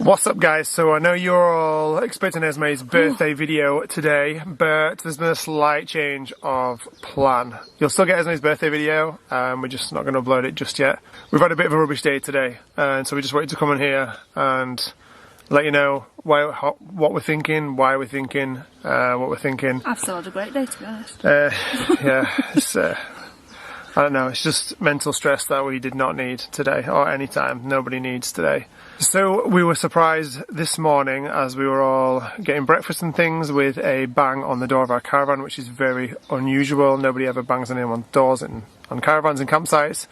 What's up guys? So I know you're all expecting Esme's birthday video today, but there's been a slight change of plan. You'll still get Esme's birthday video, we're just not going to upload it just yet. We've had a bit of a rubbish day today, and so we just wanted to come in here and let you know what we're thinking, why we're thinking, what we're thinking. I've still had a great day, to be honest. Yeah, it's, I don't know, it's just mental stress that we did not need today, or any time. Nobody needs today. So we were surprised this morning as we were all getting breakfast and things with a bang on the door of our caravan, which is very unusual. Nobody ever bangs on anyone's doors on caravans and campsites.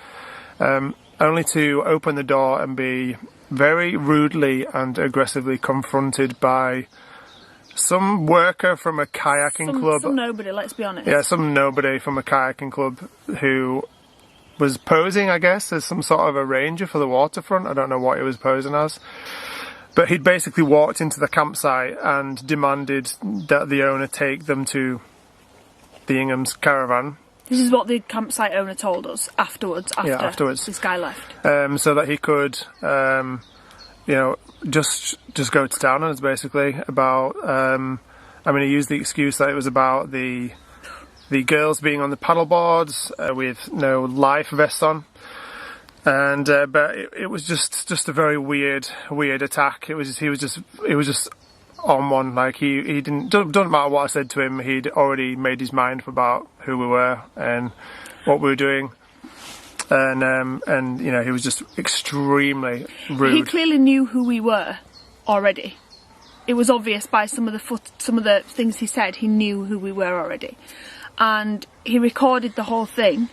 Only to open the door and be very rudely and aggressively confronted by some worker from a kayaking club. Some nobody, let's be honest. Yeah, some nobody from a kayaking club who was posing, I guess, as some sort of a ranger for the waterfront. I don't know what he was posing as. But he'd basically walked into the campsite and demanded that the owner take them to the Ingham's caravan. This is what the campsite owner told us afterwards, after this guy left. So that he could, you know, just go to town on us, basically, about, I mean, he used the excuse that it was about the girls being on the paddle boards with no life vests on, and but it was just a very weird attack. He was just on one. Like he doesn't matter what I said to him, he'd already made his mind about who we were and what we were doing, and you know, he was just extremely rude. He clearly knew who we were already. It was obvious by some of the things he said. He knew who we were already. And he recorded the whole thing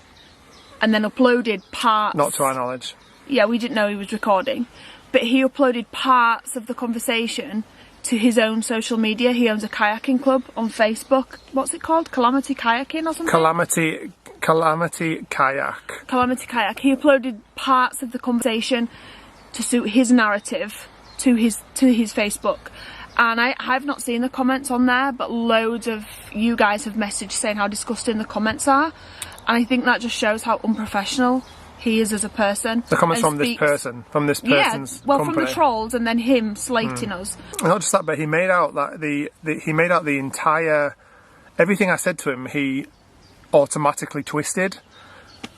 and then uploaded parts. Not to our knowledge. Yeah, we didn't know he was recording. But he uploaded parts of the conversation to his own social media. He owns a kayaking club on Facebook. What's it called? Calamity Kayaking or something? Calamity Kayak. Calamity Kayak. He uploaded parts of the conversation to suit his narrative to his Facebook. And I've not seen the comments on there, but loads of you guys have messaged saying how disgusting the comments are. And I think that just shows how unprofessional he is as a person. The comments from this person's yeah, well, company. from the trolls, and then him slating us. Not just that, but he made out that the entire everything I said to him, he automatically twisted.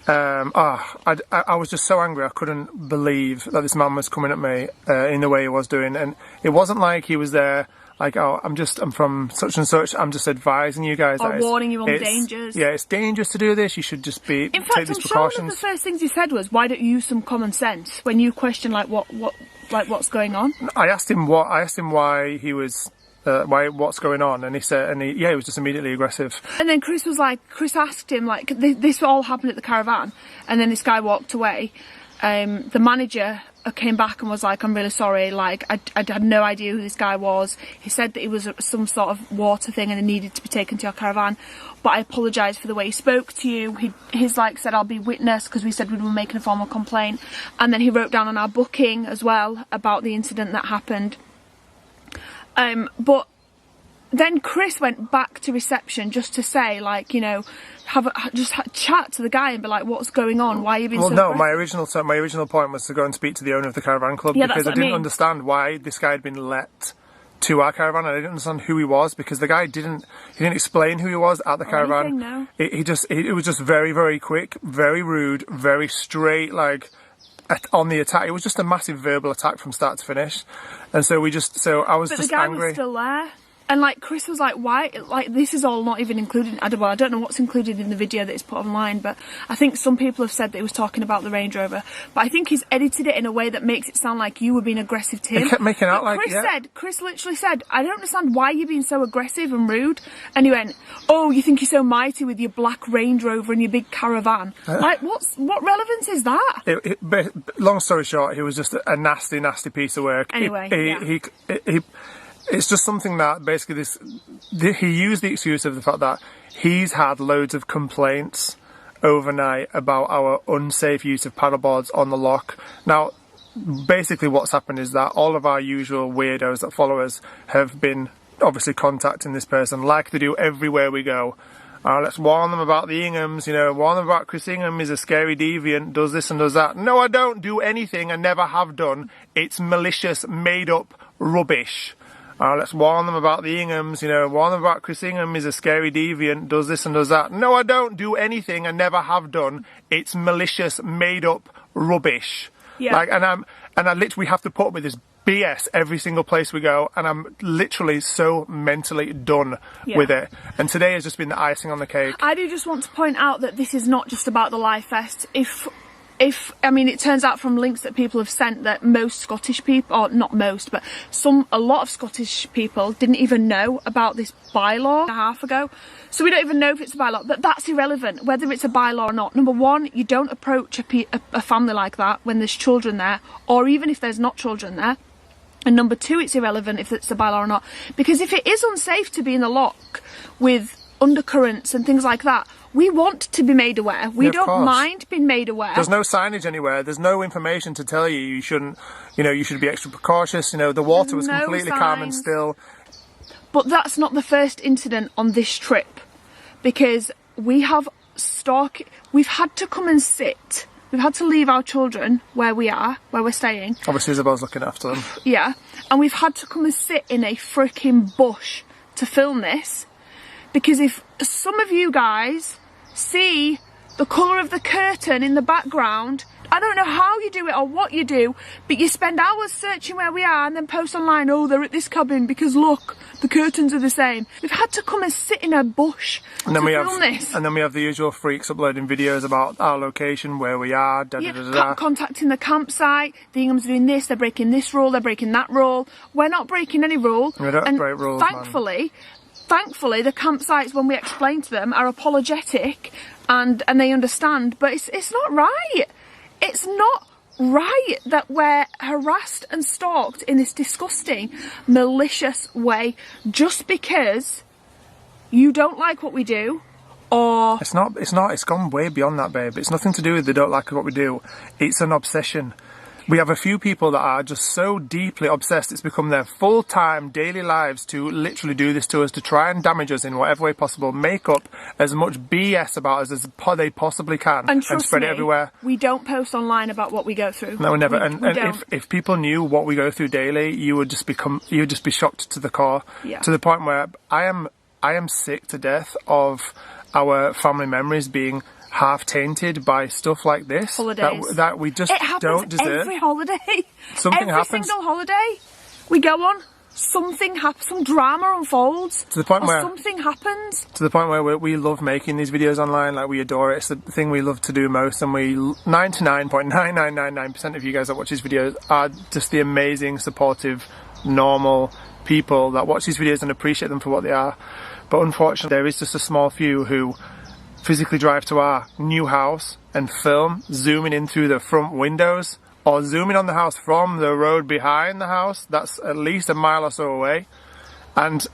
I was just so angry. I couldn't believe that this man was coming at me in the way he was doing, and it wasn't like he was there like, oh, I'm from such and such, I'm just advising you guys, or warning you on the dangers. Yeah, it's dangerous to do this. You should just take these precautions. In fact, I'm sure one of the first things he said was, "Why don't you use some common sense?" When you question what's going on. I asked him why he was. What's going on? And he said, he was just immediately aggressive. And then Chris asked him, like, this all happened at the caravan, and then this guy walked away. The manager came back and was like, "I'm really sorry, like, I had no idea who this guy was. He said that it was some sort of water thing and it needed to be taken to your caravan, but I apologise for the way he spoke to you." He's like said, "I'll be witness," because we said we were making a formal complaint. And then he wrote down on our booking as well about the incident that happened. But then Chris went back to reception just to say, like, you know, chat to the guy and be like, "What's going on? Why are you being so aggressive?" My original point was to go and speak to the owner of the caravan club, because I didn't understand why this guy had been let to our caravan. I didn't understand who he was, because the guy didn't explain who he was at the caravan. No. It was just very, very quick, very rude, very straight, like, on the attack. It was just a massive verbal attack from start to finish, and so I was just angry. But the guy was still there, and like Chris was like, "Why? Like, this is all not even included." I don't know what's included in the video that is put online, but I think some people have said that he was talking about the Range Rover. But I think he's edited it in a way that makes it sound like you were being aggressive to him. He kept making out like, Chris literally said, "I don't understand why you're being so aggressive and rude." And he went, "Oh, you think you're so mighty with your black Range Rover and your big caravan?" Like, what relevance is that? Long story short, he was just a nasty, nasty piece of work. Anyway, it's just something that basically he used the excuse of the fact that he's had loads of complaints overnight about our unsafe use of paddleboards on the loch. Now, basically what's happened is that all of our usual weirdos that follow us have been obviously contacting this person, like they do everywhere we go, Let's warn them about the Inghams, you know, warn them about Chris Ingham is a scary deviant, does this and does that. No, I don't do anything, I never have done. It's malicious, made up rubbish. Let's warn them about the Inghams, you know, warn them about Chris Ingham is a scary deviant, does this and does that. No, I don't do anything, I never have done. It's malicious, made up rubbish. Yeah. Like, and I literally have to put up with this BS every single place we go, and I'm literally so mentally done with it. And today has just been the icing on the cake. I do just want to point out that this is not just about the Live Fest. If I mean, it turns out from links that people have sent that most Scottish people, or not most, but a lot of Scottish people didn't even know about this bylaw a half ago. So we don't even know if it's a bylaw, but that's irrelevant, whether it's a bylaw or not. Number one, you don't approach a family like that when there's children there, or even if there's not children there. And number two, it's irrelevant if it's a bylaw or not, because if it is unsafe to be in the loch with undercurrents and things like that, we want to be made aware. We don't mind being made aware. There's no signage anywhere. There's no information to tell you you shouldn't, you know, you should be extra precautious. You know, the water was completely calm and still. But that's not the first incident on this trip, because we have we've had to come and sit. We've had to leave our children where we're staying. Obviously Isabel's looking after them. Yeah. And we've had to come and sit in a freaking bush to film this. Because if some of you guys see the colour of the curtain in the background, I don't know how you do it or what you do, but you spend hours searching where we are and then post online, oh, they're at this cabin because look, the curtains are the same. We've had to come and sit in a bush to film this. And then we have the usual freaks uploading videos about our location, where we are, contacting the campsite, the Inghams are doing this, they're breaking this rule, they're breaking that rule. We're not breaking any rule. We don't break rules, Thankfully, the campsites, when we explain to them, are apologetic and they understand, but it's not right. It's not right that we're harassed and stalked in this disgusting, malicious way just because you don't like what we do, or... It's gone way beyond that, babe. It's nothing to do with they don't like what we do. It's an obsession. We have a few people that are just so deeply obsessed, it's become their full-time daily lives to literally do this to us, to try and damage us in whatever way possible, make up as much BS about us as they possibly can, and spread it everywhere. We don't post online about what we go through. No, never. If people knew what we go through daily, you would just be shocked to the core, to the point where I am sick to death of our family memories being half tainted by stuff like this. Holidays. That we just don't deserve. Every holiday. Something happens. Every single holiday we go on, something happens, some drama unfolds. To the point where something happens. To the point where we love making these videos online, like we adore it. It's the thing we love to do most, and 99.9999% of you guys that watch these videos are just the amazing, supportive, normal people that watch these videos and appreciate them for what they are. But unfortunately, there is just a small few who physically drive to our new house and film, zooming in through the front windows, or zooming on the house from the road behind the house, that's at least a mile or so away, and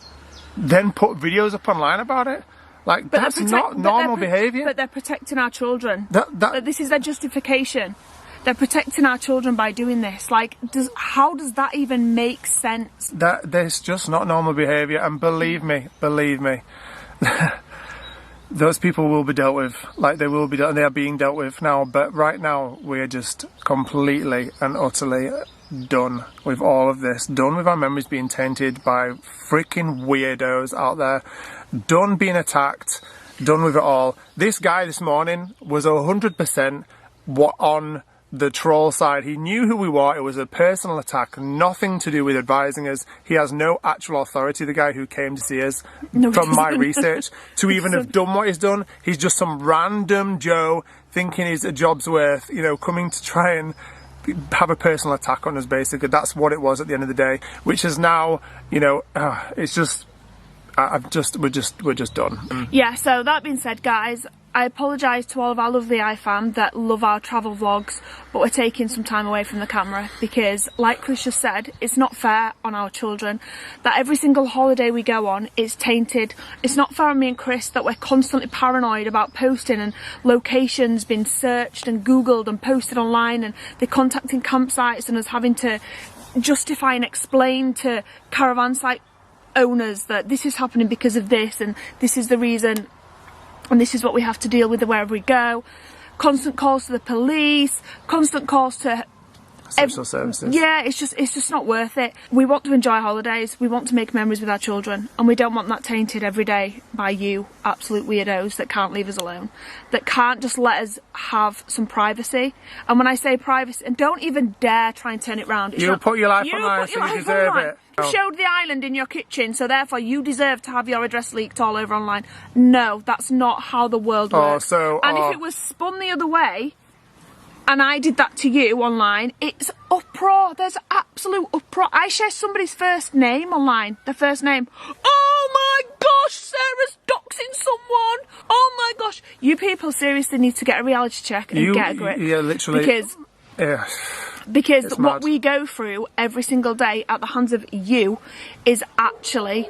then put videos up online about it. Like, that's not normal behaviour. But they're protecting our children. This is their justification. They're protecting our children by doing this. Like, how does that even make sense? That's just not normal behaviour, and believe me, those people will be dealt with. Like, they will be dealt, and they are being dealt with now. But right now, we are just completely and utterly done with all of this. Done with our memories being tainted by freaking weirdos out there. Done being attacked. Done with it all. This guy this morning was 100% on the troll side. He knew who we were. It was a personal attack, nothing to do with advising us. He has no actual authority, the guy who came to see us, from my research, to even have done what he's done. He's just some random Joe thinking his job's worth, you know, coming to try and have a personal attack on us, basically. That's what it was at the end of the day, which is now, you know, it's just, we're just done. Yeah, so that being said, guys, I apologise to all of our lovely iFam that love our travel vlogs, but we're taking some time away from the camera because, like Chris just said, it's not fair on our children that every single holiday we go on is tainted. It's not fair on me and Chris that we're constantly paranoid about posting and locations being searched and googled and posted online, and they're contacting campsites and us having to justify and explain to caravan site owners that this is happening because of this and this is the reason. and this is what we have to deal with wherever we go. Constant calls to the police, constant calls to social services. Yeah, it's just not worth it. We want to enjoy holidays, we want to make memories with our children, and we don't want that tainted every day by you absolute weirdos that can't leave us alone, that can't just let us have some privacy. And when I say privacy, and don't even dare try and turn it round. You put your life online, so you deserve it. You showed the island in your kitchen, so therefore you deserve to have your address leaked all over online. No, that's not how the world works. And if it was spun the other way, and I did that to you online, it's uproar. There's absolute uproar. I share somebody's first name online, their first name. Oh my gosh, Sarah's doxing someone. Oh my gosh. You people seriously need to get a reality check and get a grip. Yeah, literally. Because what we go through every single day at the hands of you is actually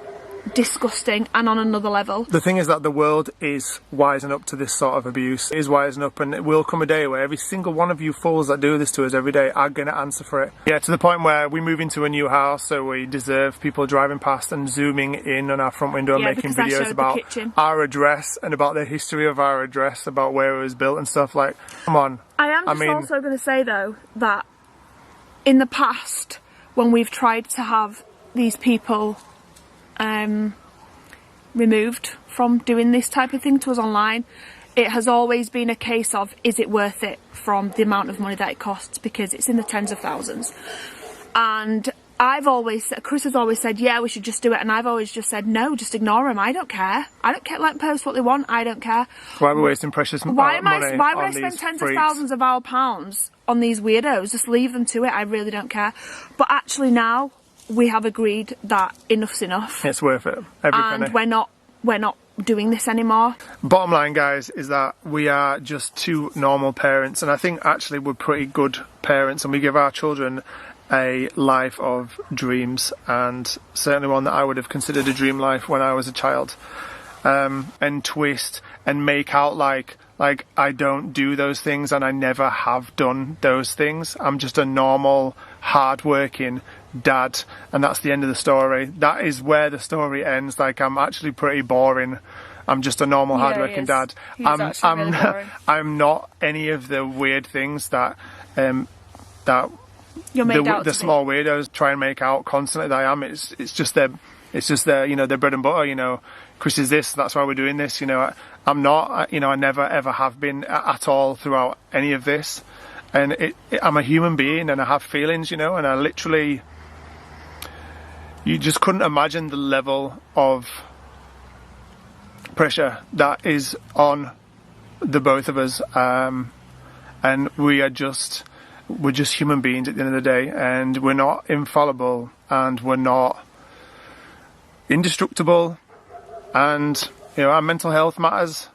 disgusting and on another level. The thing is that the world is wising up to this sort of abuse, is wising up, and it will come a day where every single one of you fools that do this to us every day are going to answer for it. Yeah, to the point where we move into a new house, so we deserve people driving past and zooming in on our front window and making videos about our address and about the history of our address, about where it was built and stuff. Like, come on. I mean, also going to say though that in the past, when we've tried to have these people removed from doing this type of thing to us online, it has always been a case of, is it worth it from the amount of money that it costs, because it's in the tens of thousands. And Chris has always said, yeah, we should just do it, and I've always just said, no, just ignore them. I don't care. I don't care. Let them post what they want. I don't care. Why are we wasting precious money? Why would I spend tens of thousands of our pounds on these weirdos? Just leave them to it. I really don't care. But actually now, we have agreed that enough's enough. It's worth it. Every penny. And we're not doing this anymore. Bottom line, guys, is that we are just two normal parents, and I think actually we're pretty good parents, and we give our children a life of dreams, and certainly one that I would have considered a dream life when I was a child. And twist and make out like I don't do those things, and I never have done those things. I'm just a normal, hard-working dad, and that's the end of the story. That is where the story ends. Like, I'm actually pretty boring. I'm just a normal, hard-working dad. I'm not any of the weird things that you're made out the small weirdos try and make out constantly that I am. It's just their their bread and butter. You know, Chris is this, that's why we're doing this. You know, I'm not. You know, I never ever have been at all throughout any of this. And I'm a human being, and I have feelings. You know, and I literally, you just couldn't imagine the level of pressure that is on the both of us. And we're just human beings at the end of the day, and we're not infallible, and we're not indestructible, and you know, our mental health matters.